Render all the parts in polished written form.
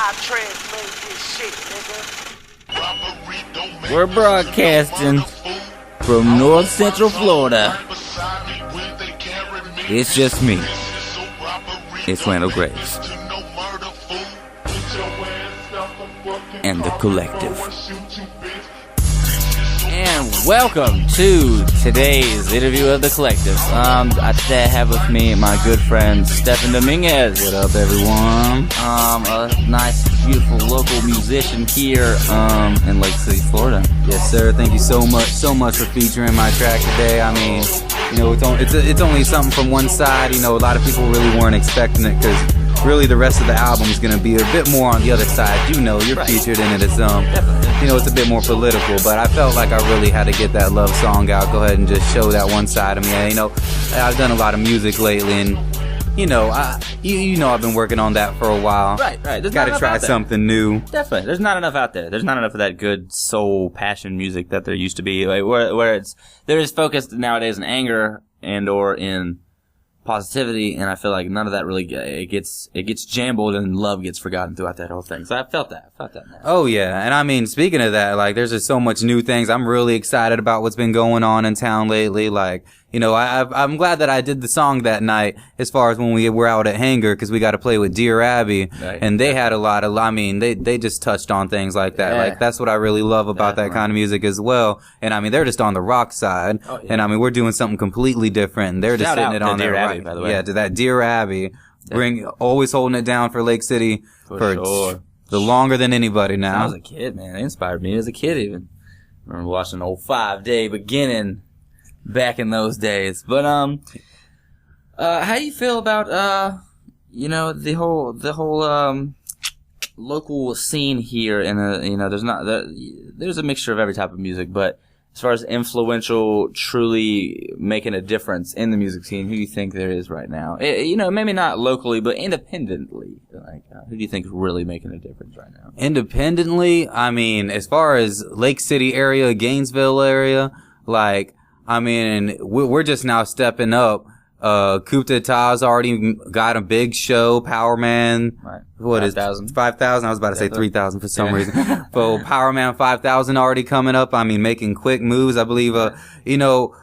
I translate this shit, nigga. We're broadcasting from North Central Florida. It's just me. It's Randall Graves. And the collective. And welcome to today's interview of the collective. Today I have with me my good friend Stephen Dominguez. What up, everyone? A nice, beautiful local musician here in Lake City, Florida. Yes, sir. Thank you so much for featuring my track today. I mean, you know, it's only something from one side. You know, a lot of people really weren't expecting it because really the rest of the album is going to be a bit more on the other side. You know, you're featured in it as you know, it's a bit more political, but I felt like I really had to get that love song out. Go ahead and just show that one side of me. You know, I've done a lot of music lately, and you know, I've been working on that for a while. Right. Got to try something new. Definitely. There's not enough out there. There's not enough of that good soul passion music that there used to be, like, where there is focused nowadays in anger and or in positivity, and I feel like none of that really it gets jambled and love gets forgotten throughout that whole thing. So I felt that. Man. Oh yeah, and I mean, speaking of that, like, there's just so much new things. I'm really excited about what's been going on in town lately. Like, you know, I'm glad that I did the song that night. As far as when we were out at Hangar, because we got to play with Dear Abby, right. And they had a lot of. I mean, they just touched on things like that. Yeah. Like, that's what I really love about that kind of music as well. And I mean, they're just on the rock side, and I mean, we're doing something completely different. And they're just sitting it on their right. By the way. Yeah, to that Dear Abby, always holding it down for Lake City for sure. The longer than anybody now. I was a kid, man. It inspired me as a kid even. I remember watching old 5-Day Beginning back in those days. But how do you feel about you know, the whole local scene here? And you know, there's a mixture of every type of music, but as far as influential, truly making a difference in the music scene, who do you think there is right now? You know, maybe not locally, but independently. Like, who do you think is really making a difference right now? Independently, I mean, as far as Lake City area, Gainesville area, like, I mean, we're just now stepping up. Coup d'etat's already got a big show. Power Man, right. What 5,000? 5,000? I was about to say 3,000 for some reason. But Power Man 5,000 already coming up. I mean, making quick moves. I believe, you know,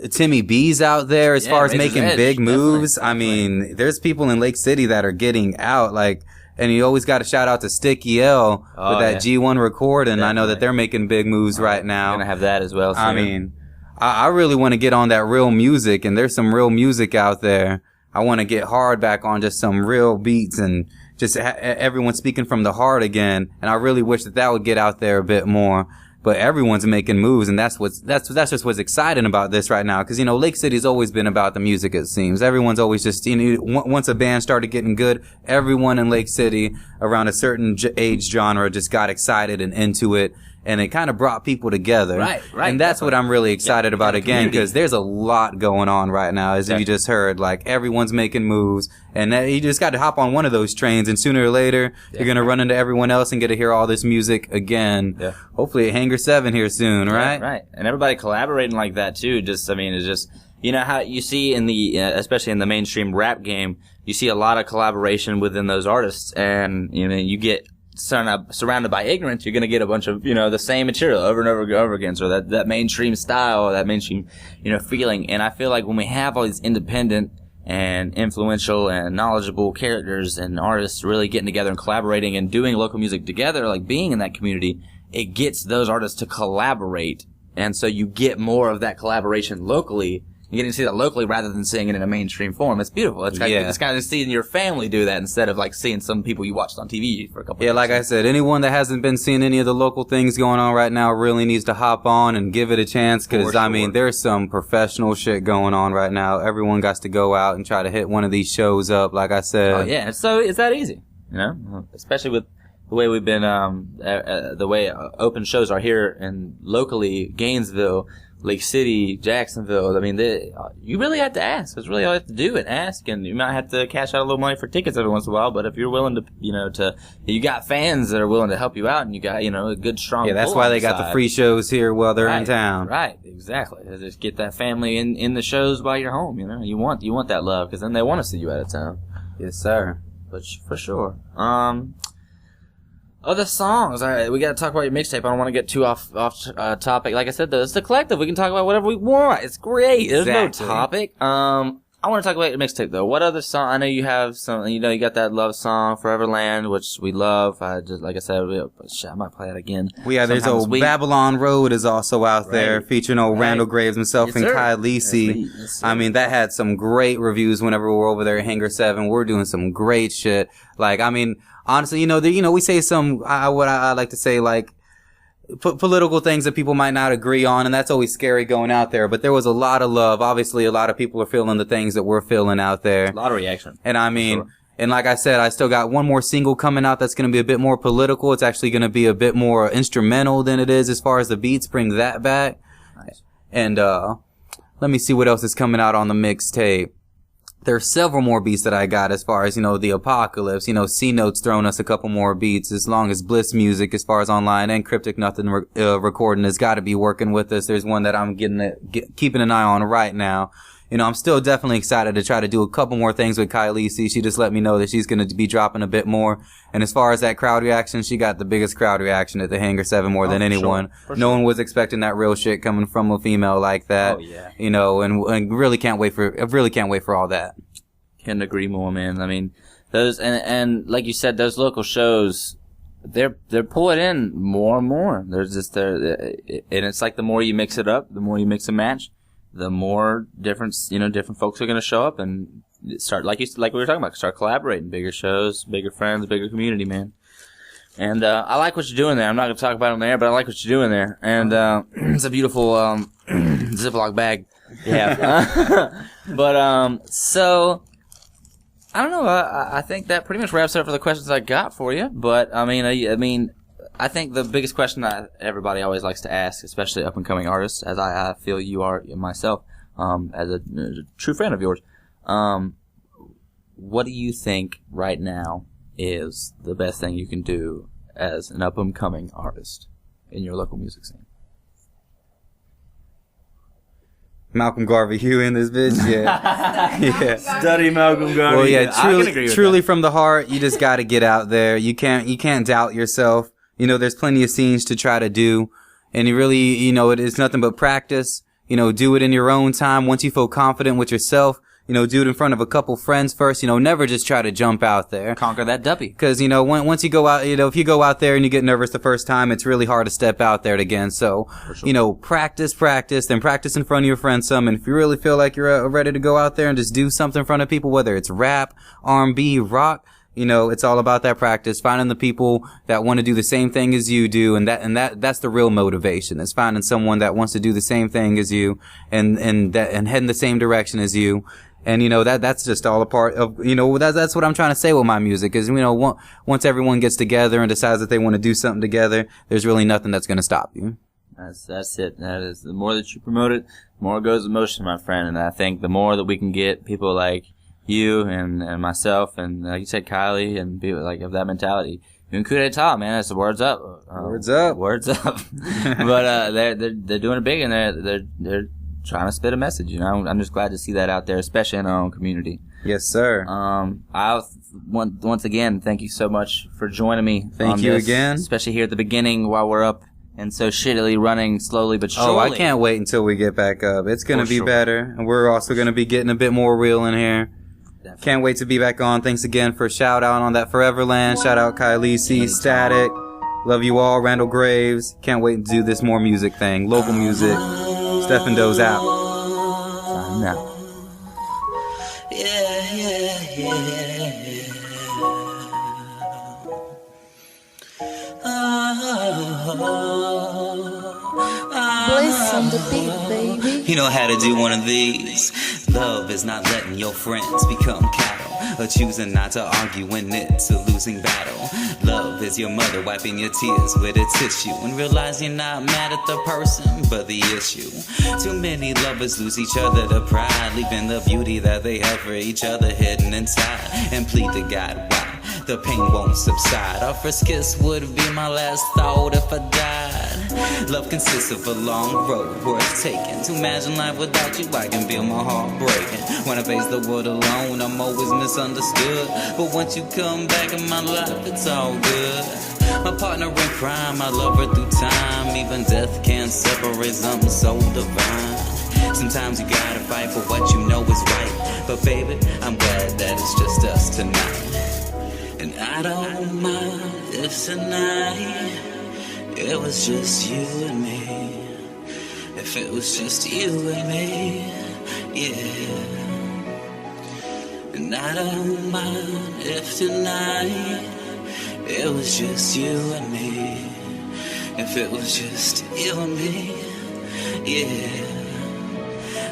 Timmy B's out there as far as making big moves. Definitely. I mean, there's people in Lake City that are getting out, like, and you always got to shout out to Sticky L with that G1 recording. Definitely. I know that they're making big moves right now. Gonna have that as well soon. I mean, I really want to get on that real music, and there's some real music out there. I want to get hard back on just some real beats and just everyone speaking from the heart again. And I really wish that would get out there a bit more. But everyone's making moves, and that's just what's exciting about this right now. Because, you know, Lake City's always been about the music, it seems. Everyone's always just, you know, once a band started getting good, everyone in Lake City around a certain age genre just got excited and into it. And it kind of brought people together. Right. And that's what I'm really excited about again, because there's a lot going on right now, as you just heard. Like, everyone's making moves, and you just got to hop on one of those trains, and sooner or later, you're going to run into everyone else and get to hear all this music again. Yeah. Hopefully at Hangar 7 here soon, right? Right. And everybody collaborating like that, too. Just, I mean, it's just, you know, how you see in the, especially in the mainstream rap game, you see a lot of collaboration within those artists, and, you know, you get surrounded by ignorance, you're going to get a bunch of, you know, the same material over and over again. So that mainstream style, that mainstream, you know, feeling. And I feel like when we have all these independent and influential and knowledgeable characters and artists really getting together and collaborating and doing local music together, like being in that community, it gets those artists to collaborate. And so you get more of that collaboration locally. You're getting to see that locally rather than seeing it in a mainstream form. It's beautiful. It's kind of seeing your family do that instead of like seeing some people you watched on TV for a couple of years. Yeah, like I said, anyone that hasn't been seeing any of the local things going on right now really needs to hop on and give it a chance, because, I mean, there's some professional shit going on right now. Everyone got to go out and try to hit one of these shows up, like I said. Oh, yeah. So it's that easy, you know, especially with the way we've been, the way open shows are here in locally, Gainesville, Lake City, Jacksonville. I mean, you really have to ask. That's really all you have to do, and ask. And you might have to cash out a little money for tickets every once in a while. But if you're willing to, you know, you got fans that are willing to help you out, and you got, you know, a good, strong. Yeah, that's why they got the free shows here while they're in town. Right, exactly. Just get that family in the shows while you're home. You know, you want that love, because then they want to see you out of town. Yes, sir. But for sure. How do you feel about, you know, the whole local scene here in locally, Gainesville, Lake City, Jacksonville? I mean, you really have to ask. That's really all you have to do, and ask. And you got fans that are willing to help you out, and you got, a good, strong. Yeah, that's why they got the free shows here while they're in town. Right, exactly. Just get that family in the shows while you're home. You know, you want that love, because then they want to see you out of town. Other songs. All right, we got to talk about your mixtape. I don't want to get too off topic. Like I said, though, it's the collective. We can talk about whatever we want. It's great. There's no topic. I want to talk about your mixtape though. What other song? I know you have some. You know, you got that love song, "Foreverland," which we love. Like I said, I might play it again. There's old Babylon Road is also out there, featuring old Randall Graves himself and Kai Lisi. I mean, that had some great reviews whenever we were over there at Hangar 7. We're doing some great shit. Like, I mean, honestly, we say some, what I like to say, like, political things that people might not agree on, and that's always scary going out there. But there was a lot of love. Obviously, a lot of people are feeling the things that we're feeling out there. A lot of reaction. And I mean, and like I said, I still got one more single coming out that's going to be a bit more political. It's actually going to be a bit more instrumental than it is as far as the beats. Bring that back. Nice. And let me see what else is coming out on the mixtape. There's several more beats that I got as far as, the Apocalypse, C-Note's throwing us a couple more beats, as long as Bliss Music, as far as online, and Cryptic Nothing recording has got to be working with us. There's one that I'm keeping an eye on right now. I'm still definitely excited to try to do a couple more things with Kai Lisi. She just let me know that she's going to be dropping a bit more. And as far as that crowd reaction, she got the biggest crowd reaction at the Hangar 7 more than anyone. For no one was expecting that real shit coming from a female like that. Oh, yeah. And really can't wait for all that. Couldn't agree more, man. I mean, those, and like you said, those local shows, they're pulling in more and more. There's just and it's like the more you mix it up, the more you mix and match, the more different folks are going to show up and start, like we were talking about, start collaborating. Bigger shows, bigger friends, bigger community, man. And I like what you're doing there. I'm not going to talk about it on the air, but I like what you're doing there. And it's a beautiful Ziploc bag. Yeah. But so I don't know. I think that pretty much wraps it up for the questions I got for you. But I mean, I think the biggest question that everybody always likes to ask, especially up and coming artists, as I feel you are myself, as a true friend of yours, what do you think right now is the best thing you can do as an up and coming artist in your local music scene? Malcolm Garvey Hugh in this bitch, yeah. Yeah. Study Malcolm Garvey. Well, yeah, I can agree with truly that. from the heart, you just gotta get out there. You can't doubt yourself. There's plenty of scenes to try to do. And you really, it's nothing but practice. Do it in your own time. Once you feel confident with yourself, do it in front of a couple friends first. Never just try to jump out there. Conquer that duppy. Because, once you go out, if you go out there and you get nervous the first time, it's really hard to step out there again. So, sure. Practice, then practice in front of your friends some. And if you really feel like you're ready to go out there and just do something in front of people, whether it's rap, R&B, rock, it's all about that practice, finding the people that want to do the same thing as you do. And that's the real motivation, is finding someone that wants to do the same thing as you and head in the same direction as you. And, that's just all a part of, that's what I'm trying to say with my music is, once everyone gets together and decides that they want to do something together, there's really nothing that's going to stop you. That's it. That is, the more that you promote it, the more it goes in motion, my friend. And I think the more that we can get people like you and myself and, like you said, Kylie, and people like of that mentality, even coup d'etat, man, that's the words up. Words up. Words up. But, they're doing it big, and they're trying to spit a message, I'm just glad to see that out there, especially in our own community. Yes, sir. Once again, thank you so much for joining me. Thank you again. Especially here at the beginning while we're up and so shittily running slowly but surely. Oh, I can't wait until we get back up. It's going to be better. And we're also going to be getting a bit more real in here. Definitely. Can't wait to be back on. Thanks again for a shout out on that Foreverland. Shout out Kai Lisi, Static. Love you all. Randall Graves. Can't wait to do this more music thing. Local music. Stephen Doe's out. Signing out. Bliss on the beat, baby. You know how to do one of these. Love is not letting your friends become cattle, or choosing not to argue when it's a losing battle. Love is your mother wiping your tears with a tissue and realize you're not mad at the person, but the issue. Too many lovers lose each other to pride, leaving the beauty that they have for each other hidden inside, and plead to God why the pain won't subside. Our first kiss would be my last thought if I died. Love consists of a long road worth taking. To imagine life without you, I can feel my heart breaking. When I face the world alone, I'm always misunderstood. But once you come back in my life, it's all good. My partner in crime, I love her through time. Even death can't separate something so divine. Sometimes you gotta fight for what you know is right. But baby, I'm glad that it's just us tonight. And I don't mind if tonight it was just you and me. If it was just you and me, yeah. And I don't mind if tonight it was just you and me. If it was just you and me, yeah.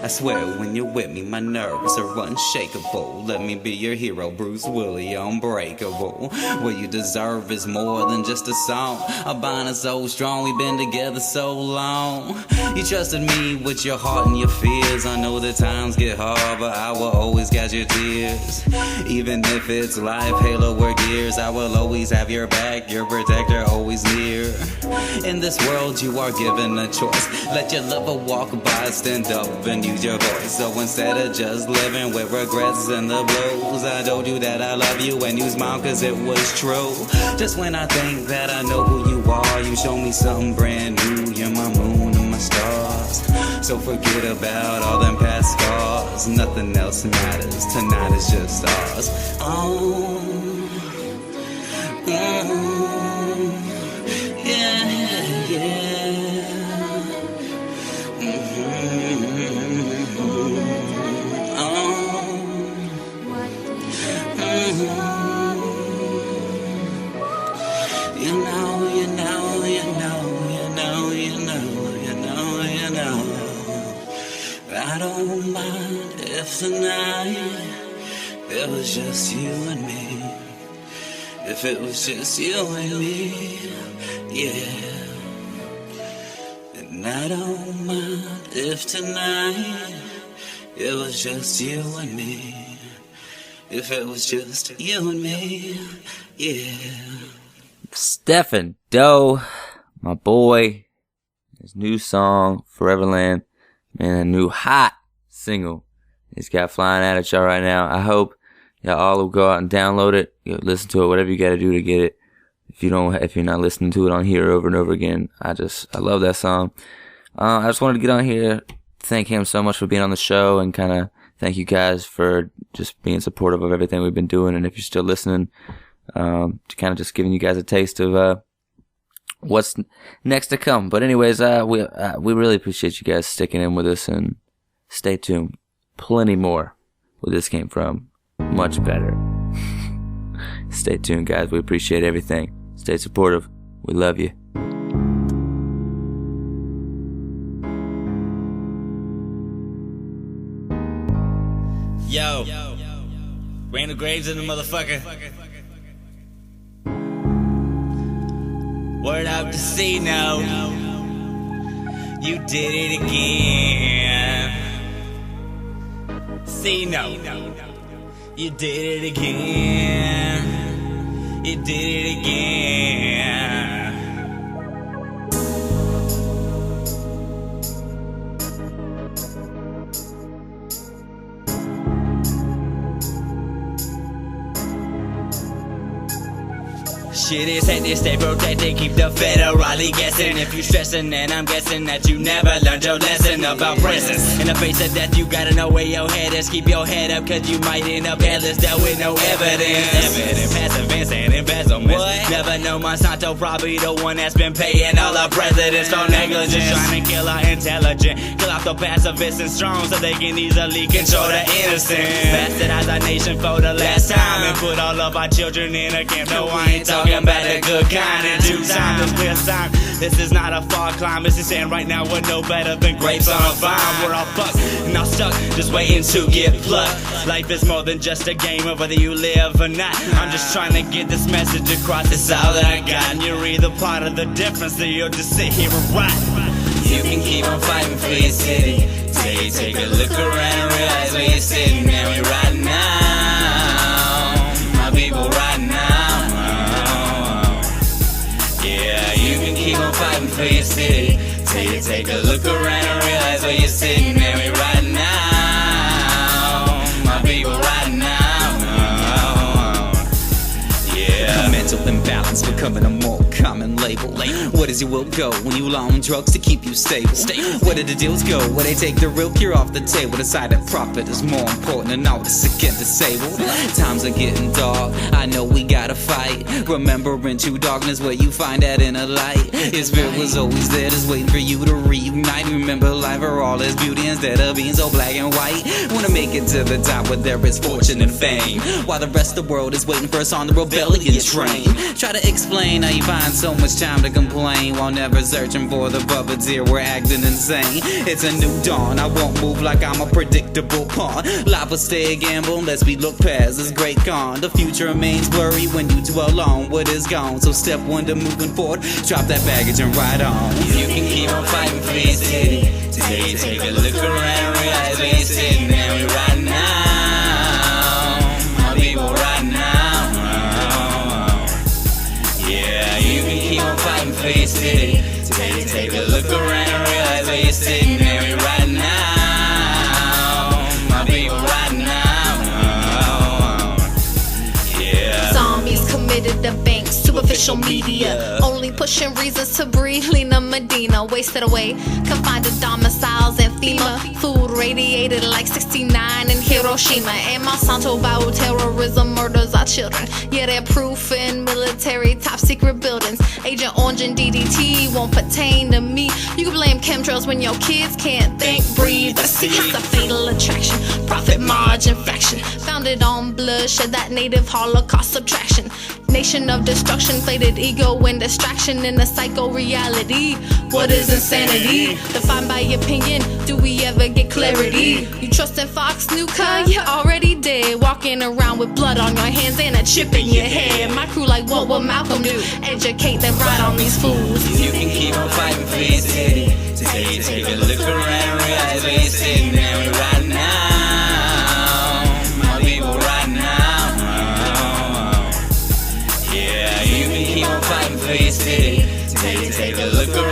I swear when you're with me, my nerves are unshakable. Let me be your hero, Bruce Willie, unbreakable. What you deserve is more than just a song. Our bond is so strong, we've been together so long. You trusted me with your heart and your fears. I know that times get hard, but I will always catch your tears. Even if it's life, halo or gears, I will always have your back, your protector always near. In this world you are given a choice. Let your lover walk by, stand up and use your voice. So instead of just living with regrets and the blues, I told you that I love you and you smiled cause it was true. Just when I think that I know who you are, you show me something brand new. You're my moon and my stars. So forget about all them past scars. Nothing else matters, tonight is just ours. Oh, yeah, yeah. I don't mind if tonight it was just you and me. If it was just you and me, yeah. And I don't mind if tonight it was just you and me. If it was just you and me, yeah. Stephen Doe, my boy, his new song, Foreverland, man, a new hot single he's got flying at y'all right now. I hope y'all all will go out and download it, listen to it, whatever you gotta do to get it. If you're not listening to it on here over and over again, I love that song. I just wanted to get on here, thank him so much for being on the show, and kind of thank you guys for just being supportive of everything we've been doing. And if you're still listening, to kind of just giving you guys a taste of what's next to come. But anyways, we really appreciate you guys sticking in with us, and stay tuned. Plenty more where this came from. Much better. Stay tuned, guys. We appreciate everything. Stay supportive. We love you. Yo, Randall Graves in the motherfucker. Word up to C, no. You did it again. C, no. You did it again. You did it again. Shit is hectic, stay protected, keep the federally guessing. If you stressing, then I'm guessing that you never learned your lesson about presence. In the face of death, you gotta know where your head is. Keep your head up, cause you might end up headless, dealt with no evidence. Passive and embezzlement. What? Never know Monsanto, probably the one that's been paying all our presidents for negligence. Trying to kill our intelligence, kill off the pacifists and strong so they can easily control the innocent. Bastardize our nation for the last time and put all of our children in a camp. No, I ain't talking about the good kind. In due time, this clear sign. This is not a far climb. It's saying right now we're no better than grapes on a vine. We're all fucked and all stuck, just waiting to get plucked. Life is more than just a game of whether you live or not. I'm just trying to get this message across. It's all that I got, and you're either part of the difference or you'll just sit here and rot. You can keep on fighting for your city till you take a look around and realize where you're sitting. Man, we right now, my people right now. Yeah, you can keep on fighting for your city till you take a look around and realize where you're sitting. Man, we right now, my people right now. Yeah, mental imbalance, becoming a more common label. Where does your will go when you rely on drugs to keep you stable? Where did the deals go? Where they take the real cure off the table, decide that profit is more important than all this to get disabled. Times are getting dark, I know we gotta fight. Remembering true darkness where you find that inner light. His spirit was always there, just waiting for you to reunite. Remember life for all its beauty instead of being so black and white. Wanna make it to the top where there is fortune and fame, while the rest of the world is waiting for us on the rebellion train. Try to explain how you find so much time to complain while never searching for the puppeteer. We're acting insane. It's a new dawn, I won't move like I'm a predictable pawn. Life will stay a gamble unless we look past this great con. The future remains blurry when you dwell on what is gone. So step one to moving forward, drop that baggage and ride on. You can keep on fighting for your city. Take a look around and realize where you're sitting there right now. My people right now. Yeah, you can keep on fighting for your city. Take a look around and realize where you're sitting there right now. My people right now. Yeah. Zombies committed to banks, superficial media, only pushing reasons to breathe. Lena Medina wasted away, confined to domiciles and FEMA. Food radiated like 69 in Hiroshima. And Monsanto bioterrorism murders our children. Yeah, they're proof in military top secret buildings. Agent Orange and DDT won't pertain to me. You can blame chemtrails when your kids can't think, breathe, or see. It's a fatal attraction, profit margin fraction, founded on bloodshed, that native Holocaust subtraction. Nation of destruction, inflated ego and distraction in a psycho reality. What is insanity? Defined by opinion, do we ever get clarity? You trust in Fox News, you're already dead. Walking around with blood on your hands and a chip in your head. My crew like what would Malcolm do? Educate them right on these fools. You can keep on fighting for your city. Take a look around and realize where you're sitting there right now. My people right now. Yeah, you can keep on fighting for your city. Take a look around.